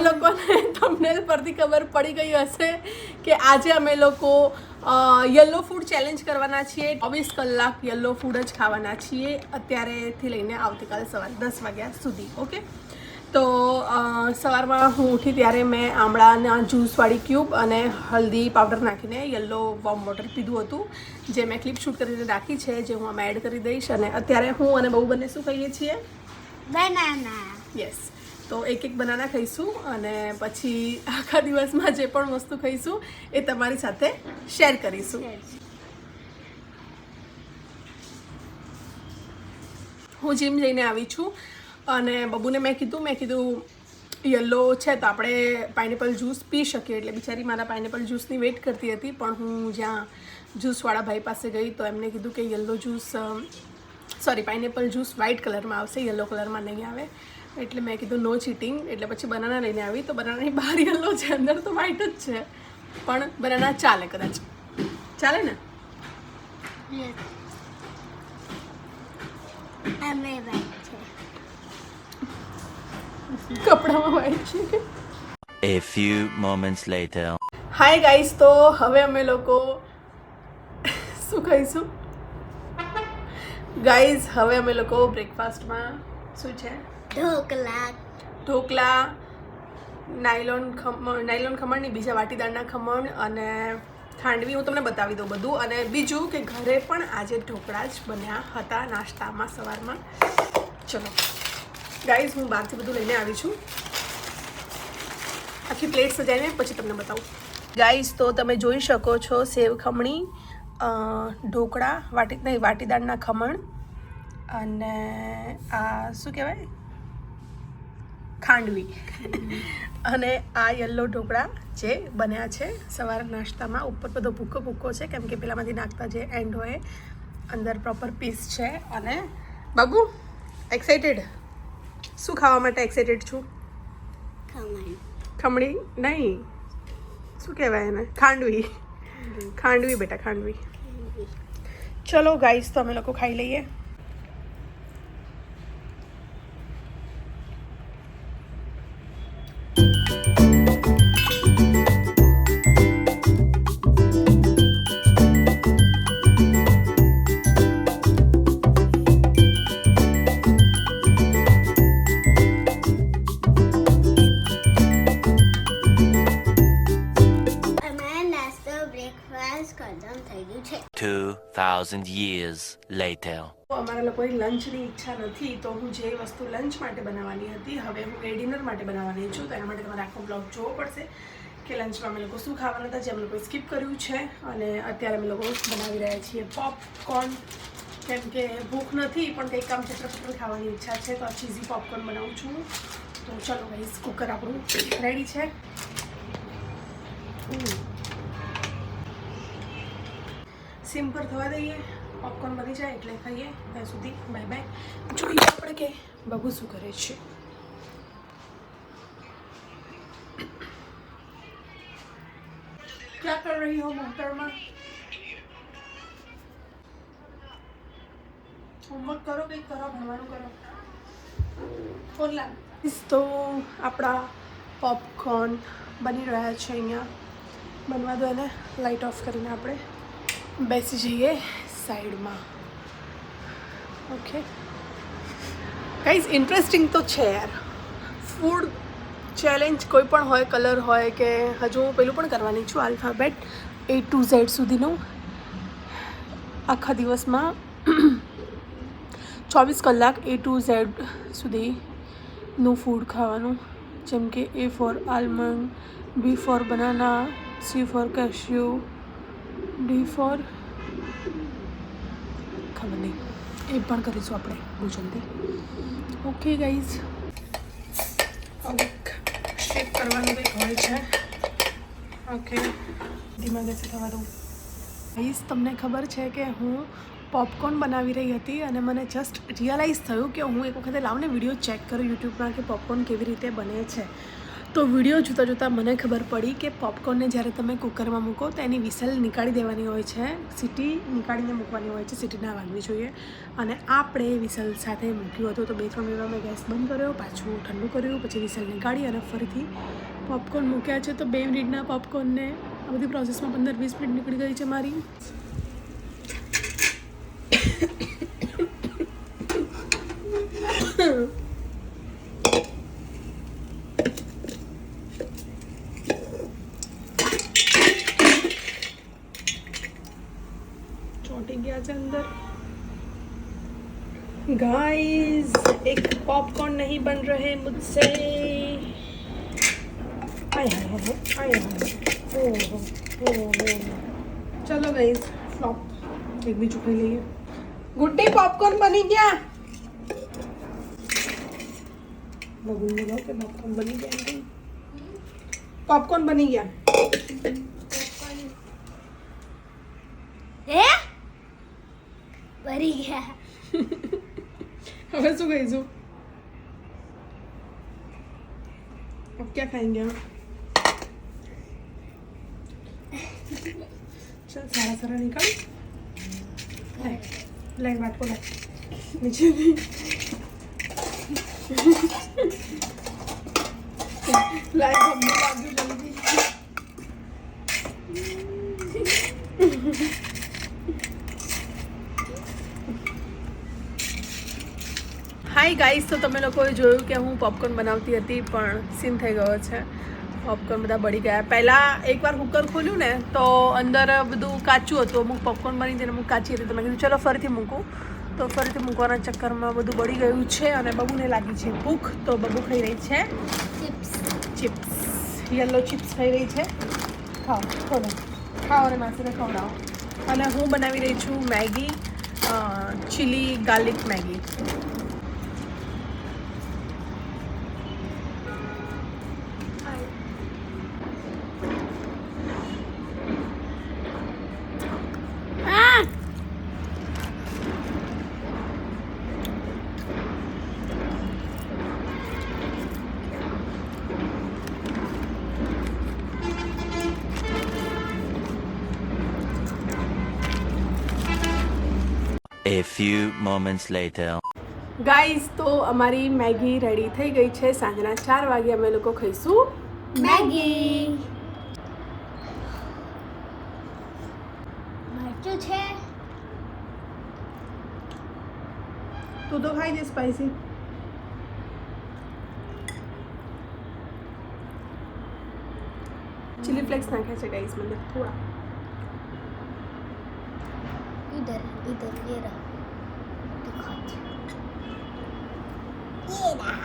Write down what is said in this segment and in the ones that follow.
લોકોને થંબનેલ પરથી ખબર પડી ગઈ હશે કે આજે અમે લોકો યલો ફૂડ ચેલેન્જ કરવાના છીએ. 24 કલાક યલો ફૂડ જ ખાવાના છીએ અત્યારેથી લઈને આવતીકાલ સવારે 10 વાગ્યા સુધી. ઓકે, તો સવારમાં હું ઉઠી ત્યારે મેં આમળાના જ્યુસવાળી ક્યુબ અને હલ્દી પાવડર નાખીને યલો વોર્મ વોટર પીધું હતું, જે મેં ક્લિપ શૂટ કરીને રાખી છે, જે હું આમાં એડ કરી દઈશ. અને અત્યારે હું અને બહુ બંને શું કહીએ છીએ? બનાના. યસ, તો એક બનાના ખાઈશું અને પછી આખા દિવસમાં જે પણ વસ્તુ ખાઈશું એ તમારી સાથે શેર કરીશું. હું જીમ જઈને આવી છું અને બબુને મેં કીધું યલો છે તો આપણે પાઇનેપલ જ્યુસ પી શકીએ, એટલે બિચારી મારા પાઇનેપલ જ્યુસની વેઇટ કરતી હતી. પણ હું જ્યાં જ્યુસવાળા ભાઈ પાસે ગઈ તો એમને કીધું કે yellow juice pineapple juice white કલરમાં આવશે, યલો કલરમાં નહીં આવે. એટલે મેં કીધું નો ચીટિંગ, એટલે પછી બનાના લઈને આવી. તો બનાનાની બહાર યલો છે, અંદર તો વ્હાઇટ જ છે, પણ બનાના ચાલે, કદાચ ચાલે ને? કપડામાં વ્હાઇટ છે. A few moments later. Hi guys, તો હવે અમે લોકો શું ખાઈશું ગાઈઝ? હવે અમે લોકો બ્રેકફાસ્ટમાં શું છે? ઢોકળા, નાયલોન ખમણની બીજા વાટીદાળના ખમણ અને ખાંડવી. હું તમને બતાવી દઉં બધું. અને બીજું કે ઘરે પણ આજે ઢોકળા જ બન્યા હતા નાસ્તામાં સવારમાં. ચલો ગાઈઝ, હું બહારથી બધું લઈને આવી છું. આખી પ્લેટ સજાઈને પછી તમને બતાવું. ગાઈઝ, તો તમે જોઈ શકો છો સેવ ખમણી, ઢોકળા, વાટીદાળના ખમણ અને આ શું કહેવાય, ખાંડવી. અને આ યલો ઢોકળા જે બન્યા છે સવારના નાસ્તામાં. ઉપર બધો ભૂકો છે, કેમ કે પેલામાંથી નાખતા જે એન્ડ હોય અંદર પ્રોપર પીસ છે. અને બાબુ એક્સાઇટેડ? શું ખાવા માટે એક્સાઇટેડ છું? ખમણી નહીં, શું કહેવાય એને? ખાંડવી બેટા, ખાંડવી. ચલો ગાઈસ, તો અમે લોકો ખાઈ લઈએ. ખતમ થઈ ગયું છે. 2000 years later. અમારા લોકોની લંચની ઈચ્છા નથી, તો હું જે વસ્તુ લંચ માટે બનાવવાની હતી હવે હું એ ડિનર માટે બનાવવાની છું. તો એના માટે તમારે આખો બ્લોગ જોવો પડશે કે લંચમાં અમે લોકો શું ખાવાના હતા, જે અમે લોકોએ સ્કીપ કર્યું છે. અને અત્યારે અમે લોકો બનાવી રહ્યા છીએ પોપકોર્ન, કેમ કે ભૂખ નથી પણ કંઈક કામ ચટપટ ખાવાની ઈચ્છા છે. તો આ ચીઝી પોપકોર્ન બનાવું છું. તો ચલો ગાઈસ, કુકર આપણું રેડી છે. સિમ પર થવા દઈએ, પોપકોર્ન બની જાય એટલે ખાઈએ. ત્યાં સુધી બાય બાય. જોઈએ આપણે કે બબુ શું કરે છે. क्या कर रही हो मोहतरमा? હોમવર્ક કરો, કંઈક કરો, ભણવાનું કરો. ફોન લાવ. તો આપણા પોપકોર્ન બની રહ્યા છે અહીંયા. બનવા દો એને. લાઇટ ઓફ કરીને આપણે બેસી જઈએ સાઈડમાં. ઓકે ગાઈઝ, ઇન્ટરેસ્ટિંગ તો છે યાર ફૂડ ચેલેન્જ. કોઈ પણ હોય, કલર હોય કે હજુ હું પેલું પણ કરવાની છું, આલ્ફાબેટ A to Z સુધીનું. આખા દિવસમાં 24 કલાક A to Z સુધીનું ફૂડ ખાવાનું. જેમ કે A for almond, B for banana, C for cashew, D for ખબર નહીં, એ પણ કરીશું આપણે બહુ જલ્દી. ઓકે ગાઈઝ, શેક કરવાનું કંઈક હોય છે. ઓકે, ધીમા ગેસે થવા દઉં. ગાઈઝ, તમને ખબર છે કે હું પોપકોર્ન બનાવી રહી હતી અને મને જસ્ટ રિયલાઇઝ થયું કે હું એક વખતે લાવને વિડીયો ચેક કરું યુટ્યુબમાં કે પોપકોર્ન કેવી રીતે બને છે. તો વિડીયો જોતાં જોતાં મને ખબર પડી કે પોપકોર્નને જ્યારે તમે કુકરમાં મૂકો તો એની વિસલ નીકાળી દેવાની હોય છે, સીટી નીકાળીને મૂકવાની હોય છે, સીટી ના વાગવી જોઈએ. અને આપણે વિસલ સાથે મૂક્યું હતું તો 2-3 મિનિટમાં મેં ગેસ બંધ કર્યો, પાછું ઠંડુ કર્યું, પછી વિસલ નીકાળી અને ફરીથી પોપકોર્ન મૂક્યા છે. તો 2 મિનિટના પોપકોર્નને આ બધી પ્રોસેસમાં 15-20 મિનિટ નીકળી ગઈ છે મારી. ચોંટી ગયા છે અંદર. गाइस एक पॉपकॉर्न नहीं बन रहे मुझसे. आय हाय हाय आय हाय. ओहो ओहो. चलो गाइस फ्लॉप. एक भी चुका लिए. गुड्डी पॉपकॉर्न बनी गया. बबून बोलो कि पॉपकॉर्न बनी गया. पॉपकॉर्न बनी गया. ભરી ગયા. હવે શું કહીશું? अब क्या खाएंगे हम? चल सारा सारा निकाल. लाइन बात को नीचे नहीं. लाइन हम बाजू जल्दी. હાય ગાઈસ, તો તમે લોકોએ જોયું કે હું પોપકોર્ન બનાવતી હતી પણ સીન થઈ ગયો છે. પોપકોર્ન બધા બળી ગયા. પહેલાં એકવાર કુકર ખોલ્યું ને તો અંદર બધું કાચું હતું, અમુક પોપકોર્ન બની હતી, અમુક કાચી હતી. તો મેં કીધું ચલો ફરીથી મૂકું. તો ફરીથી મૂકવાના ચક્કરમાં બધું બળી ગયું છે અને બબુને લાગી છે ભૂખ. તો બબુ ખાઈ રહી છે ચિપ્સ. યલો ચિપ્સ ખાઈ રહી છે. ખાઓ ખોલો, ખાઓ અને માસીને ખવડાવો. અને હું બનાવી રહી છું Maggi, chilli garlic Maggi. A few moments later. Guys, તો અમારી મેગી રેડી થઈ ગઈ છે. સાંજના 4 વાગે અમે લોકો ખાઈશું મેગી. મરચું છે. તું તો ખાઈ દે સ્પાઈસી. ચીલી ફ્લેક્સ નાખ્યા છે ગાઈઝ મને થોડા. इधर इधर ये रहा. दिखाती हूँ. ये रहा.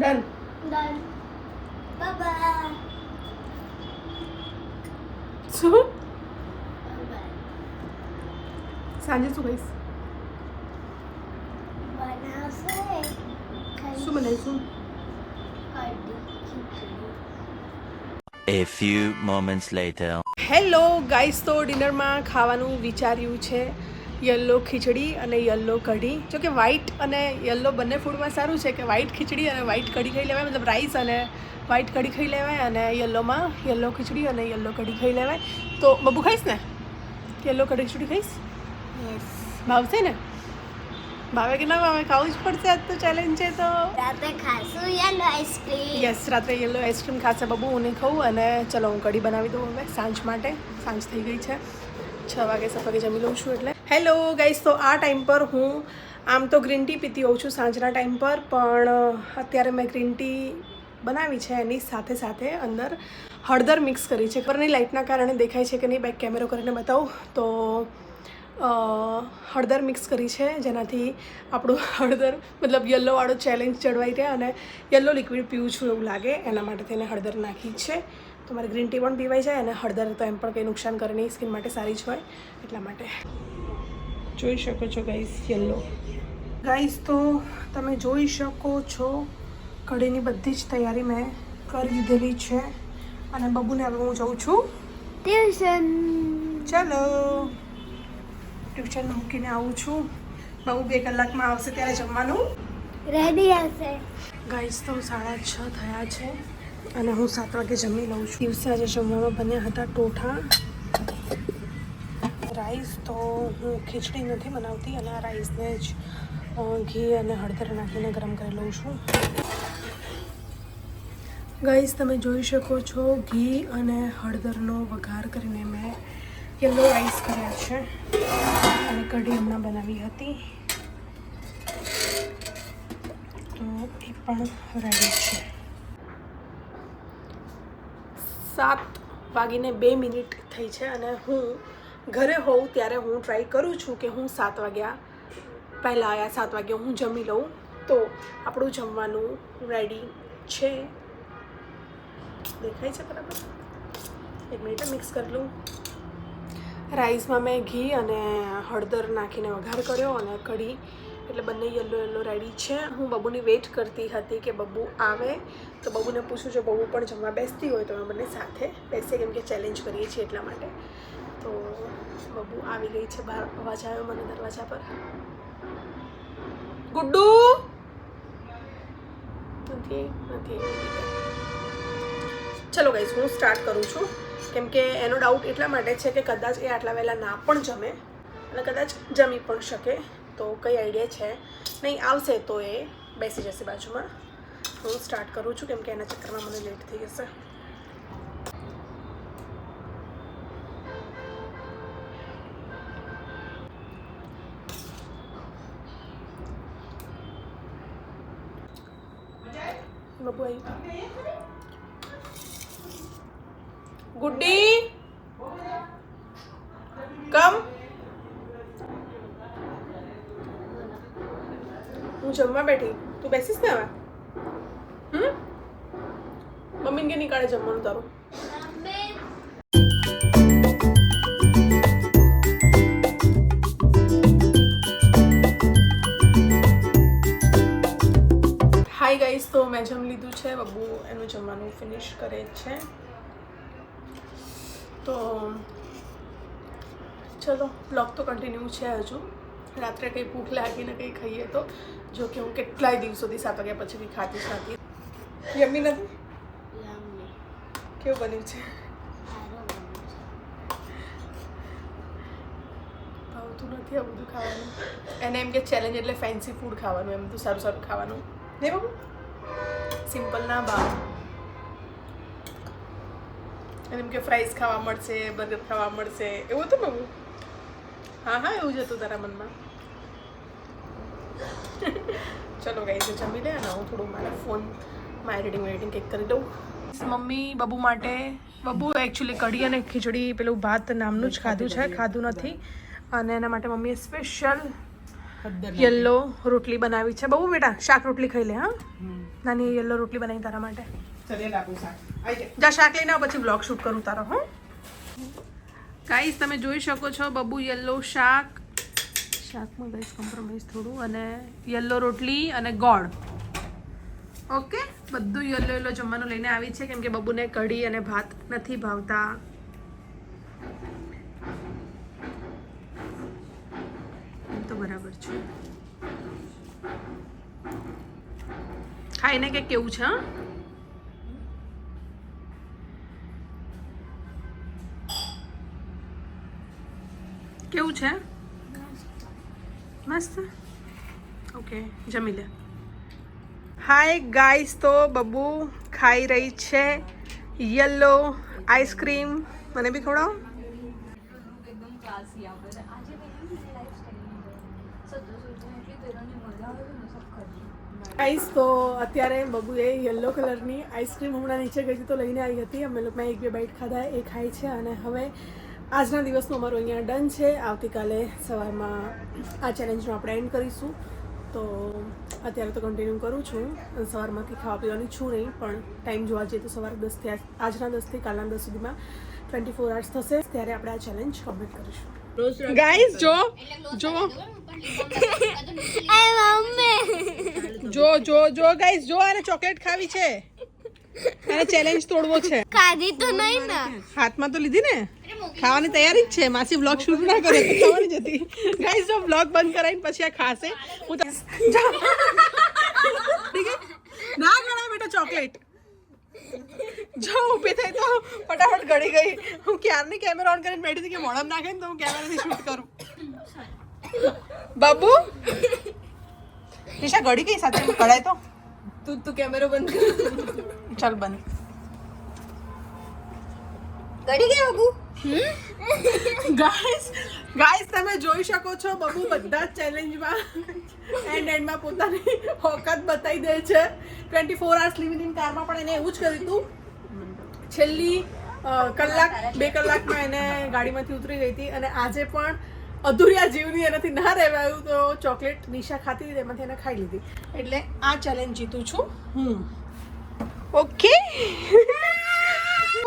ડન. Done. Bye bye. શું Bye bye. સાંજે શું ખાઈશ? બનાવશે. શું બનાવીશું? Kadhi khichdi. A few moments later. Hello guys, તો ડિનરમાં ખાવાનું વિચાર્યું છે યલો ખીચડી અને યલો કઢી. જો કે વ્હાઈટ અને યલો બંને ફૂડમાં સારું છે કે વ્હાઈટ ખીચડી અને વ્હાઈટ કઢી ખાઈ લેવાય, મતલબ રાઈસ અને વ્હાઈટ કઢી ખાઈ લેવાય, અને યલોમાં યલો ખીચડી અને યલો કઢી ખાઈ લેવાય. તો બબુ ખાઈશ ને? યલો કઢી ખીચડી ખાઈશ? Yes. ભાવશે ને? ભાવે કે ના ભાવે? ખાવું જ પડશે, આજ તો ચેલેન્જ છે. તો રાતે ખાશું યલો આઈસ્ક્રીમ. યસ, રાત્રે યલો આઈસ્ક્રીમ ખાશે બબુ, હું નહીં ખાઉં. અને ચલો હું કઢી બનાવી દઉં હવે સાંજ માટે. સાંજ થઈ ગઈ છે, 6 વાગે સવારે જમી લઉં છું એટલે. હેલો ગાઈસ, તો આ ટાઈમ પર હું આમ તો ગ્રીન ટી પીતી હોઉં છું સાંજના ટાઈમ પર, પણ અત્યારે મેં ગ્રીન ટી બનાવી છે. એની સાથે સાથે અંદર હળદર મિક્સ કરી છે. ખબર નહીં લાઇટના કારણે દેખાય છે કે નહીં, બેક કેમેરો કરીને બતાવું તો હળદર મિક્સ કરી છે, જેનાથી આપણું હળદર મતલબ યલોવાળો ચેલેન્જ જળવાઈ રહે અને યલો લિક્વિડ પીવું છું એવું લાગે, એના માટે થઈને હળદર નાખી છે. તો મારે ગ્રીન ટી પણ પીવાઈ જાય અને હળદર તો એમ પણ કંઈ નુકસાન કરે નહીં, સ્કિન માટે સારી જ હોય એટલા માટે. જોઈ શકો છો ગાઈસ યલો. ગાઈસ, તો તમે જોઈ શકો છો કઢીની બધી જ તૈયારી મેં કરી દીધેલી છે અને બબુને હવે હું જાઉં છું ટ્યુશન. ચલો ટ્યુશન મૂકીને આવું છું. બબુ 2 કલાકમાં આવશે ત્યારે જમવાનું રેડી હશે. ગાઈસ તો 6:30 થયા છે અને હું 7 વાગે જમી લઉં છું. દિવસે આજે જમવામાં બન્યા હતા ટોઠા, રાઈસ. તો હું ખીચડી નથી બનાવતી અને આ રાઈસને જ ઘી અને હળદર નાખીને ગરમ કરી લઉં છું. ગાઈસ તમે જોઈ શકો છો ઘી અને હળદરનો વઘાર કરીને મેં યલો રાઈસ કર્યા છે અને કઢી હમણાં બનાવી હતી, તો એ પણ રેડી છે. 7:02 થઈ છે અને હું ઘરે હોઉં ત્યારે હું ટ્રાય કરું છું કે હું 7 વાગ્યા પહેલાં 7 વાગે હું જમી લઉં. તો આપણું જમવાનું રેડી છે. દેખાય છે બરાબર? 1 મિનિટ મિક્સ કરી લઉં. રાઈસમાં મેં ઘી અને હળદર નાખીને વઘાર કર્યો અને કઢી, એટલે બંને યલો રેડી છે. હું બબુની વેઇટ કરતી હતી કે બબુ આવે તો બબુને પૂછું, જો બબુ પણ જમવા બેસતી હોય તો અમે બંને સાથે બેસીએ, કેમ કે ચેલેન્જ કરીએ છીએ એટલા માટે. તો બબુ આવી ગઈ છે, બહાર અવાજ આવ્યો મને દરવાજા પર. ગુડ્ડુ નથી. ચલો ગાઈસ હું સ્ટાર્ટ કરું છું, કેમ કે એનો ડાઉટ એટલા માટે છે કે કદાચ એ આટલા વહેલા ના પણ જમે અને કદાચ જમી પણ શકે. તો કઈ આઈડિયા છે નહીં, આવશે તો એ બેસી જશે બાજુમાં. હું સ્ટાર્ટ કરું છું કેમ કે એના ચક્કરમાં મને લેટ થઈ જશે. બબુ આવી. ગુડ્ડી કમ. હું જમવા બેઠી, તું બેસીસ ને હવે? મમ્મીને કે નીકાળે જમવાનું તારું? હાય ગાઈસ, તો મેં જમી લીધું છે, બબુ એનું જમવાનું ફિનિશ કરે છે. તો ચલો બ્લોગ તો કન્ટિન્યુ છે હજુ. રાત્રે કંઈ ભૂખ લાગીને કંઈ ખાઈએ તો, જો કે હું કેટલાય દિવસોથી 7 વાગ્યા પછી બી ખાતી જ નથી. યમ્મી નથી? કેવું બન્યું છે? ભાવતું નથી આ બધું ખાવાનું. એને એમ કે ચેલેન્જ એટલે ફેન્સી ફૂડ ખાવાનું, એમ તો સારું સારું ખાવાનું નહીં બાબુ, સિમ્પલ ના ભાવ. એમ કે ફ્રાઈઝ ખાવા મળશે, બર્ગર ખાવા મળશે, એવું હતું બાબુ? હા એવું જ હતું તારા મનમાં. ચલો ગાઈસ જમી લે અને હું થોડું મારા ફોનમાં એડિટિંગ કંઈક કરી દઉં. મમ્મી બબુ માટે, બબુ એકચ્યુઅલી કઢી અને ખીચડી પેલું ભાત નામનું જ ખાધું નથી, અને એના માટે મમ્મીએ સ્પેશિયલ યલો રોટલી બનાવી છે. બબુ બેટા શાક રોટલી ખાઈ લે. હા નાની યલો રોટલી બનાવી તારા માટે. જા શાક લઈને આવ, પછી બ્લોગ શૂટ કરું તારો. હો ગાઈસ તમે જોઈ શકો છો બબુ યલો શાકમાં ગાઈસ કોમ્પ્રોમાઇઝ થોડું, અને યલો રોટલી અને ગોળ. ઓકે, બધું યલો જમવાનું લઈને આવી છે, કેમ કે બબુને કઢી અને ભાત નથી ભાવતા. તો બરાબર છે, ખાઈને કે કેવું છે? કેવું છે? મસ્ત. ઓકે જમી લે. હાય ગાઈસ, તો બબુ ખાઈ રહી છે યલો આઈસ્ક્રીમ. મને બી ખવડાવો. ગાઈસ તો અત્યારે બબુએ યલો કલરની આઈસ્ક્રીમ હમણાં નીચે ગઈ હતી તો લઈને આવી હતી. અમે લોકો 1-2 બાઈટ ખાધા, એ ખાય છે. અને હવે આજના દિવસનું અમારું અહીંયા ડન છે. આવતીકાલે સવારમાં આ ચેલેન્જનો આપણે એન્ડ કરીશું. તો અત્યારે તો કન્ટિન્યુ કરું છું. સવારમાં કંઈ ખાવા પીવાની છું નહીં, પણ ટાઈમ જોવા જઈએ તો સવારે 10થી આજના 10થી કાલના 10 સુધીમાં 24 hours થશે, ત્યારે આપણે આ ચેલેન્જ કમ્પ્લીટ કરીશું. ગાઈસ જો ગાઈસ જો, આને ચોકલેટ ખાવી છે, આને ચેલેન્જ તોડવો છે. ખાધી તો નહીં ને, હાથમાં તો લીધી ને, ખાવાની તૈયારી જ છે. માસી વ્લોગ શૂટ ના કરે તો ખાવાની જ હતી. ગાઈસ જો વ્લોગ બંધ કરાવીને પછી આ ખાશે. હું ના ગણાય બેટા ચોકલેટ. જો ઊભી થઈ તો ફટાફટ ગળી ગઈ. હું ક્યારની કેમેરા ઓન કરીને બેઠી હતી કે મોઢામાં નાખે ને તો હું કેમેરાથી શૂટ કરું. બાબુ નિશા ગળી ગઈ સાથે ગળાય તો તું કેમેરો બંધ કર. ચાલ બંધ. ગડી ગયો બબુ. ગાઈસ તમે જોઈ શકો છો બબુ બધા જ ચેલેન્જમાં એન્ડમાં પોતાની ઓકાત બતાવી દે છે. 24 hours લિવિંગ ઇન કારમાં પણ એને એવું જ કર્યું હતું. છેલ્લી કલાક 2 કલાકમાં એને ગાડીમાંથી ઉતરી ગઈ હતી અને આજે પણ અધૂરિયા જીવની એનાથી ના રહેવાયું તો ચોકલેટ નિશા ખાતી હતી તેમાંથી એને ખાઈ લીધી. એટલે આ ચેલેન્જ જીતું છું હું. ઓકે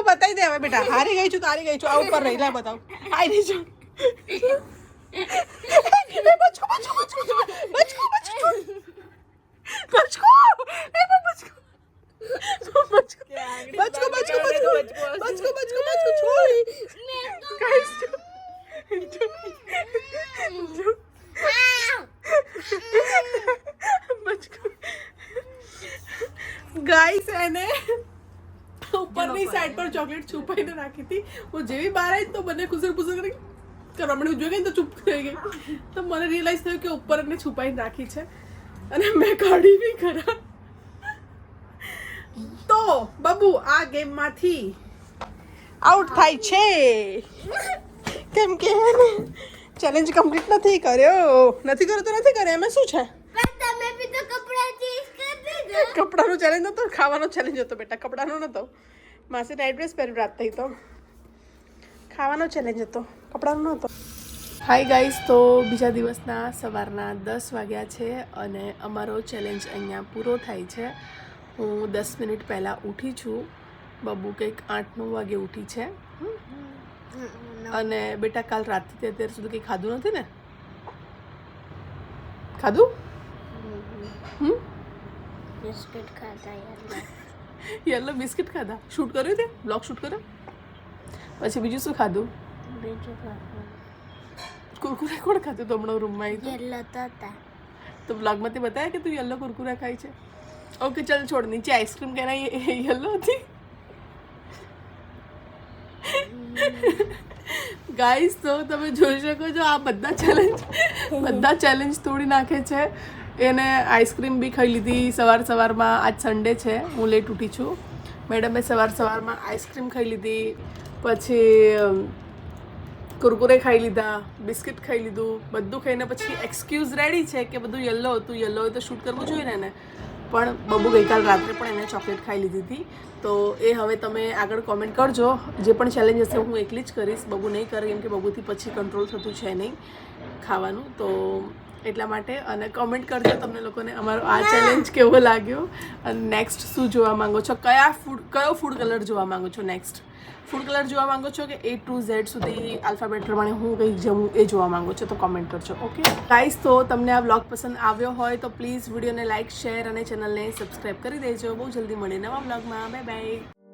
બતાવી દે હવે બેટા. હારી ગઈ છું તો હારી ગઈ છું. આ ઉપર રહી લે બતાવ. હારી છું. ગાઈસ એને ઉપરની સાઈડ પર ચોકલેટ છુપાઈને રાખી હતી. હું જેવી બહાર આવી તો બંને ખુસર ખુસર કરી કરવા માંડી. જોઈ ગઈ તો ચૂપ થઈ ગઈ. તો મને રિયલાઇઝ થયું કે ઉપર એને છુપાઈને રાખી છે અને મેં કાઢી બી ખરા. તો બબુ આ ગેમમાંથી આઉટ થાય છે કેમ કે ચેલેન્જ કમ્પ્લીટ નથી કર્યો તો નથી કર્યો. એમાં શું છે? તમે બી તો કપડા ચેન્જ કરી દીધા. કપડાનો ચેલેન્જ નતો, ખાવાનો ચેલેન્જ હતો બેટા. કપડાનો નતો. માસી નાઇટ ડ્રેસ પહેરી રાત થઈ તો ખાવાનો ચેલેન્જ હતો, કપડાનો નતો. હાય ગાઈસ, તો બીજા દિવસના સવારના 10 વાગ્યા છે અને અમારો ચેલેન્જ અહીંયા પૂરો થાય છે. હું 10 મિનિટ પહેલાં ઉઠી છું. બબુ કંઈક 8-9 વાગે ઉઠી છે. અને બેટા કાલ રાતથી અત્યાર સુધી કંઈ ખાધું નથી ને? ખાધું? બિસ્કિટ ખાધા યલો બિસ્કિટ ખાધા. શૂટ કર્યું તે બ્લોગ શૂટ કર્યો પછી બીજું શું ખાધું? બીજું કુરકુરે કોણ ખાતું તો હમણાં રૂમમાં આવી યલો હતા તો બ્લોગમાંથી બતાવ્યા કે તું યલો કુરકુરા ખાય છે. ઓકે ચાલ છોડ. નીચે આઈસ્ક્રીમ કે યલો હતી. ગાઈસ તો તમે જોઈ શકો છો આ બધા ચેલેન્જ તોડી નાખે છે. એને આઈસ્ક્રીમ બી ખાઈ લીધી સવારમાં. આજ સન્ડે છે, હું લેટ ઉઠી છું. મેડમે સવારમાં આઈસ્ક્રીમ ખાઈ લીધી, પછી કુરકુરે ખાઈ લીધા, બિસ્કિટ ખાઈ લીધું. બધું ખાઈને પછી એક્સક્યુઝ રેડી છે કે બધું યલો હતું. યલો હોય તો શૂટ કરવું જોઈએ ને એને. પણ બબુ ગઈકાલ રાત્રે પણ એને ચોકલેટ ખાઈ લીધી હતી. તો એ હવે તમે આગળ કોમેન્ટ કરજો. જે પણ ચેલેન્જ હશે હું એકલી જ કરીશ. બબુ નહીં કરે કેમ કે બબુથી પછી કંટ્રોલ થતું છે નહીં ખાવાનું. તો એટલા માટે અને કોમેન્ટ કરજો તમને લોકોને અમારો આ ચેલેન્જ કેવો લાગ્યો અને નેક્સ્ટ શું જોવા માંગો છો. કયો ફૂડ કલર જોવા માંગો છો? નેક્સ્ટ ફૂડ કલર જોવા માંગો છો કે A to Z સુધી આલ્ફાબેટ પ્રમાણે હું કંઈક જમું એ જોવા માંગો છો તો કોમેન્ટ કરજો. ઓકે ગાઈસ, તો તમને આ વ્લોગ પસંદ આવ્યો હોય તો પ્લીઝ વિડીયોને લાઇક, શેર અને ચેનલને સબસ્ક્રાઈબ કરી દેજો. બહુ જલ્દી મળીએ નવા વ્લોગમાં. Bye bye.